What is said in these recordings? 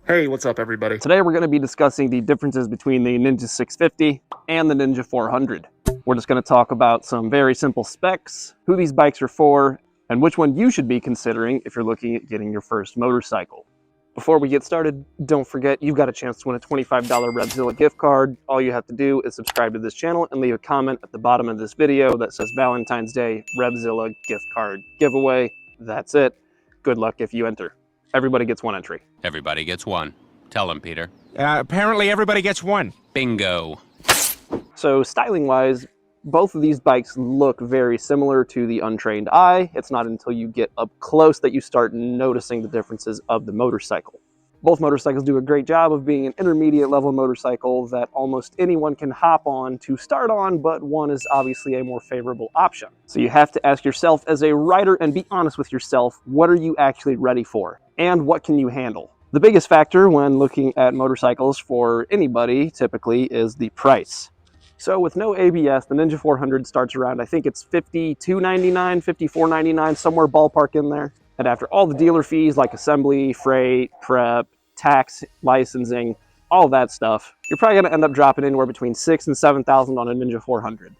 Hey, what's up everybody? Today we're going to be discussing the differences between the Ninja 650 and the Ninja 400. We're just going to talk about some very simple specs, who these bikes are for, and which one you should be considering if you're looking at getting your first motorcycle. Before we get started, don't forget you've got a chance to win a $25 Revzilla gift card. All you have to do is subscribe to this channel and leave a comment at the bottom of this video that says Valentine's Day Revzilla gift card giveaway. That's it. Good luck if you enter. Everybody gets one entry. Everybody gets one. Tell him, Peter. Apparently everybody gets one. Bingo. So styling-wise, both of these bikes look very similar to the untrained eye. It's not until you get up close that you start noticing the differences of the motorcycle. Both motorcycles do a great job of being an intermediate level motorcycle that almost anyone can hop on to start on, but one is obviously a more favorable option. So you have to ask yourself as a rider and be honest with yourself, what are you actually ready for? And what can you handle? The biggest factor when looking at motorcycles for anybody typically is the price. So with no ABS, the Ninja 400 starts around, I think it's $52.99, $54.99, somewhere ballpark in there. And after all the dealer fees like assembly, freight, prep, tax, licensing, all that stuff, you're probably going to end up dropping anywhere between $6,000 and $7,000 on a Ninja 400.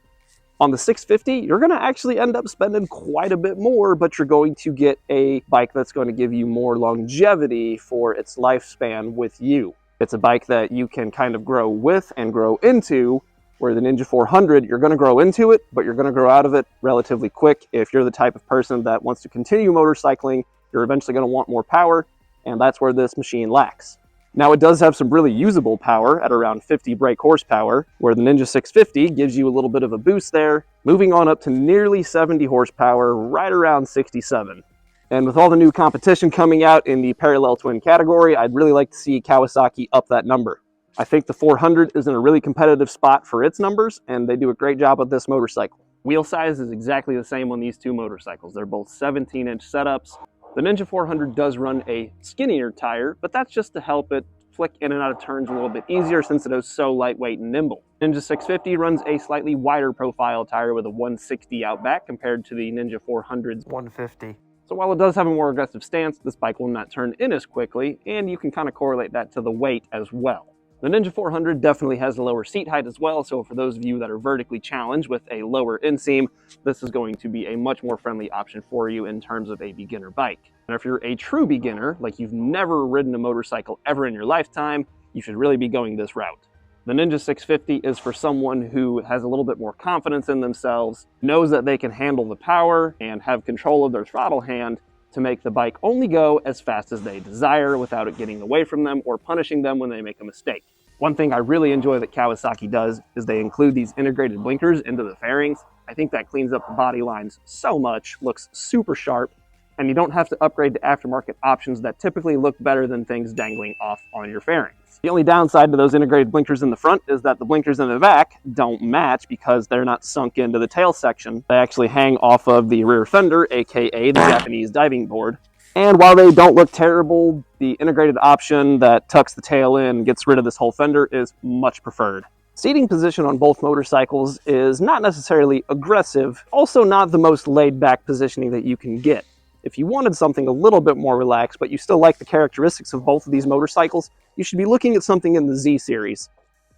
On the 650, you're going to actually end up spending quite a bit more, but you're going to get a bike that's going to give you more longevity for its lifespan with you. It's a bike that you can kind of grow with and grow into, where the Ninja 400, you're going to grow into it, but you're going to grow out of it relatively quick. If you're the type of person that wants to continue motorcycling, you're eventually going to want more power, and that's where this machine lacks. Now it does have some really usable power at around 50 brake horsepower, where the Ninja 650 gives you a little bit of a boost there, moving on up to nearly 70 horsepower, right around 67. And with all the new competition coming out in the parallel twin category, I'd really like to see Kawasaki up that number. I think the 400 is in a really competitive spot for its numbers, and they do a great job with this motorcycle. Wheel size is exactly the same on these two motorcycles. They're both 17-inch setups. The Ninja 400 does run a skinnier tire, but that's just to help it flick in and out of turns a little bit easier since it is so lightweight and nimble. Ninja 650 runs a slightly wider profile tire with a 160 out back compared to the Ninja 400's 150. So while it does have a more aggressive stance, this bike will not turn in as quickly, and you can kind of correlate that to the weight as well. The Ninja 400 definitely has a lower seat height as well, so for those of you that are vertically challenged with a lower inseam, this is going to be a much more friendly option for you in terms of a beginner bike. And if you're a true beginner, like you've never ridden a motorcycle ever in your lifetime, you should really be going this route. The Ninja 650 is for someone who has a little bit more confidence in themselves, knows that they can handle the power and have control of their throttle hand to make the bike only go as fast as they desire without it getting away from them or punishing them when they make a mistake. One thing I really enjoy that Kawasaki does is they include these integrated blinkers into the fairings. I think that cleans up the body lines so much, looks super sharp, and you don't have to upgrade to aftermarket options that typically look better than things dangling off on your fairings. The only downside to those integrated blinkers in the front is that the blinkers in the back don't match because they're not sunk into the tail section. They actually hang off of the rear fender, aka the Japanese diving board. And while they don't look terrible, the integrated option that tucks the tail in and gets rid of this whole fender is much preferred. Seating position on both motorcycles is not necessarily aggressive, also not the most laid-back positioning that you can get. If you wanted something a little bit more relaxed, but you still like the characteristics of both of these motorcycles, you should be looking at something in the Z series.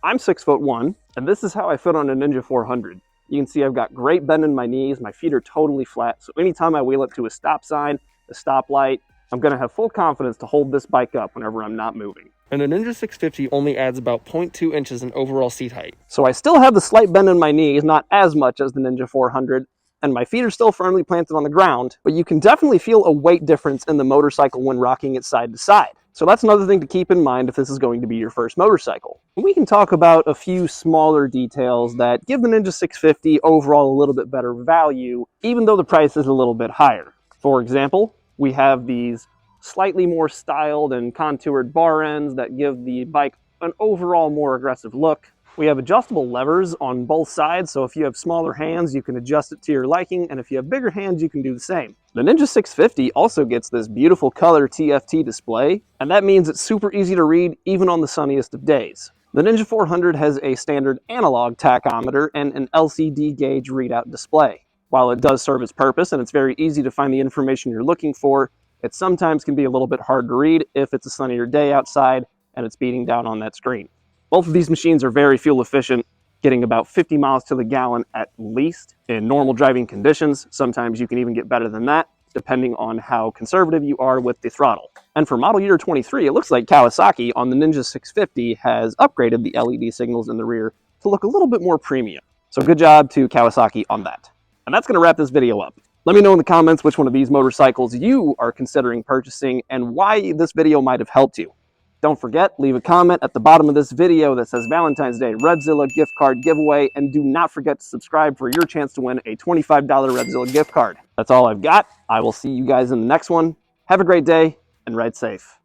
I'm 6'1", and this is how I fit on a Ninja 400. You can see I've got great bend in my knees, my feet are totally flat, so anytime I wheel up to a stop sign, a stoplight, I'm going to have full confidence to hold this bike up whenever I'm not moving. And the Ninja 650 only adds about 0.2 inches in overall seat height. So I still have the slight bend in my knees, not as much as the Ninja 400, and my feet are still firmly planted on the ground, but you can definitely feel a weight difference in the motorcycle when rocking it side to side. So that's another thing to keep in mind if this is going to be your first motorcycle. We can talk about a few smaller details that give the Ninja 650 overall a little bit better value, even though the price is a little bit higher. For example, we have these slightly more styled and contoured bar ends that give the bike an overall more aggressive look. We have adjustable levers on both sides, so if you have smaller hands, you can adjust it to your liking, and if you have bigger hands, you can do the same. The Ninja 650 also gets this beautiful color TFT display, and that means it's super easy to read even on the sunniest of days. The Ninja 400 has a standard analog tachometer and an LCD gauge readout display. While it does serve its purpose and it's very easy to find the information you're looking for, It sometimes can be a little bit hard to read if it's a sunnier day outside and it's beating down on that screen. Both of these machines are very fuel efficient, getting about 50 miles to the gallon at least in normal driving conditions. Sometimes you can even get better than that, depending on how conservative you are with the throttle. And for model year 23, it looks like Kawasaki on the Ninja 650 has upgraded the LED signals in the rear to look a little bit more premium. So good job to Kawasaki on that. And that's going to wrap this video up. Let me know in the comments which one of these motorcycles you are considering purchasing and why this video might have helped you. Don't forget, leave a comment at the bottom of this video that says Valentine's Day Revzilla gift card giveaway, and do not forget to subscribe for your chance to win a $25 Revzilla gift card. That's all I've got. I will see you guys in the next one. Have a great day and ride safe.